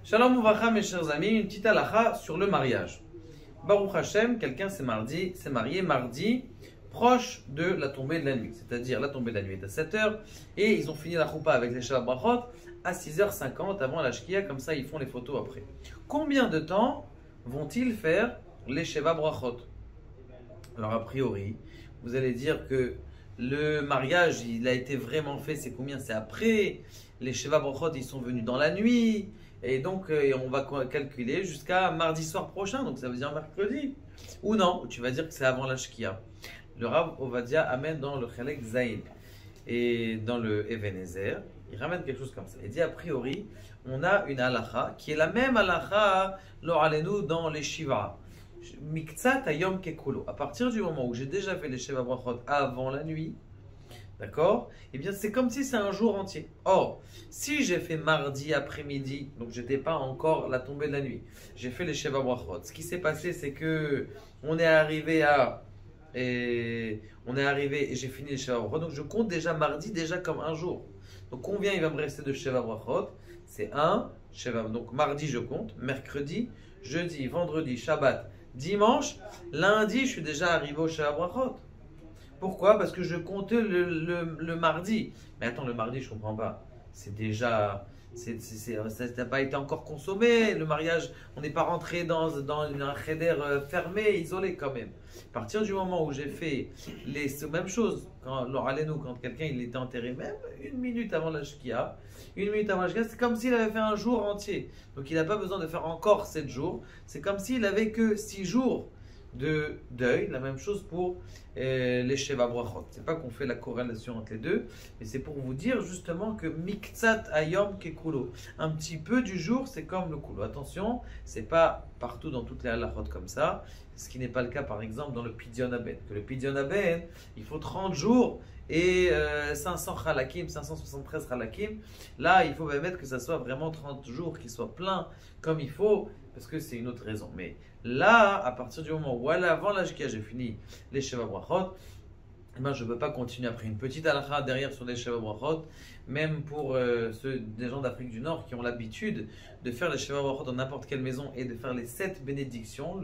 Shalom Ouvracha, mes chers amis, une petite halakha sur le mariage. Baruch Hashem, quelqu'un s'est marié mardi, proche de la tombée de la nuit. C'est-à-dire, la tombée de la nuit est à 7h, et ils ont fini la choupa avec les Shabbat Brachot à 6h50 avant la Shkia, comme ça ils font les photos après. Combien de temps vont-ils faire les Shabbat Brachot? Alors a priori, vous allez dire que le mariage, il a été vraiment fait, c'est combien? C'est après. Les Shabbat Brachot, ils sont venus dans la nuit. Et donc, on va calculer jusqu'à mardi soir prochain, donc ça veut dire mercredi. Ou non, tu vas dire que c'est avant la Shkia. Le Rav Ovadia amène dans le Chalek Zayin et dans le Ebenezer, il ramène quelque chose comme ça. Il dit a priori, on a une halakha qui est la même halakha l'oralenu dans les Shiva. Miktsat ayom kekulo. À partir du moment où j'ai déjà fait les Shabbat Brachot avant la nuit, d'accord? Eh bien, c'est comme si c'est un jour entier. Or, si j'ai fait mardi après-midi, donc j'étais pas encore la tombée de la nuit, j'ai fait les Shabbat Brachot. Ce qui s'est passé, c'est que on est arrivé et j'ai fini les Shabbat Brachot. Donc, je compte déjà mardi déjà comme un jour. Donc, combien il va me rester de Shabbat Brachot? C'est un Shabbat. Donc, mardi, je compte. Mercredi, jeudi, vendredi, Shabbat, dimanche. Lundi, je suis déjà arrivé au Shabbat Brachot. Pourquoi? Parce que je comptais le mardi. Mais attends, le mardi, je ne comprends pas. C'est déjà... ça n'a pas été encore consommé. Le mariage, on n'est pas rentré dans un cheder fermé, isolé quand même. À partir du moment où j'ai fait c'est la même chose, quand quelqu'un il était enterré, même une minute avant la Shkia, c'est comme s'il avait fait un jour entier. Donc il n'a pas besoin de faire encore 7 jours. C'est comme s'il avait que 6 jours de deuil. La même chose pour les Sheva Brachot. C'est pas qu'on fait la corrélation entre les deux, mais c'est pour vous dire justement que Miktsat Ayom Kekulo, un petit peu du jour, c'est comme le kulo. Attention, c'est pas partout dans toutes les halachot comme ça, ce qui n'est pas le cas par exemple dans le Pidyon Aben. Que le Pidyon Aben, il faut 30 jours et 500 halakim, 573 halakim. Là, il faut mettre que ça soit vraiment 30 jours, qu'il soit plein comme il faut, parce que c'est une autre raison. Mais là, à partir du moment où avant la Shkia, j'ai fini les Shabbat Brachot, je ne peux pas continuer après une petite halakha derrière sur les Shabbat Brachot, même pour des gens d'Afrique du Nord qui ont l'habitude de faire les Shabbat Brachot dans n'importe quelle maison et de faire les 7 bénédictions.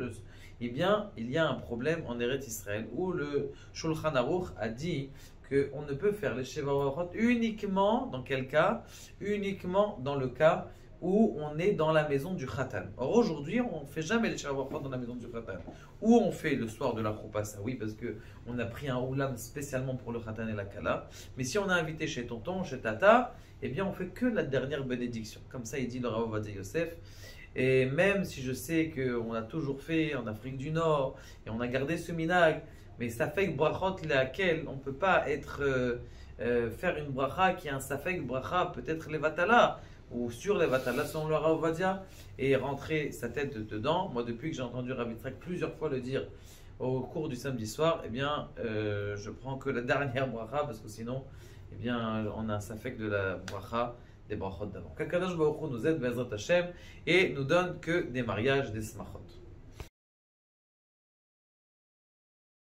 Eh bien, il y a un problème en Eretz Israël où le Shulchan Aruch a dit qu'on ne peut faire les Shabbat Brachot uniquement, dans quel cas? Uniquement dans le cas où on est dans la maison du Khatan. Or aujourd'hui, on ne fait jamais les Shabbat Brachot dans la maison du Khatan. Ou on fait le soir de la Choupa, ça oui, parce qu'on a pris un oulam spécialement pour le Khatan et la Kala. Mais si on a invité chez tonton, chez tata, eh bien on fait que la dernière bénédiction. Comme ça, il dit le Rav Ovadia Yosef. Et même si je sais qu'on a toujours fait en Afrique du Nord, et on a gardé ce minag, mais Safek Brachot laquelle on ne peut pas faire une bracha qui est un Safek Bracha, peut-être Levatala, ou sur les Vatala selon le Rav Ovadia, et rentrer sa tête dedans. Moi, depuis que j'ai entendu Rav Yitzhak plusieurs fois le dire au cours du samedi soir, eh bien, je prends que la dernière bracha, parce que sinon, eh bien, on a un safek de la bracha des brachot d'avant. Qu'Akadosh Baruch Hu nous aide, Be'ezrat Hashem, et nous donne que des mariages, des smachot.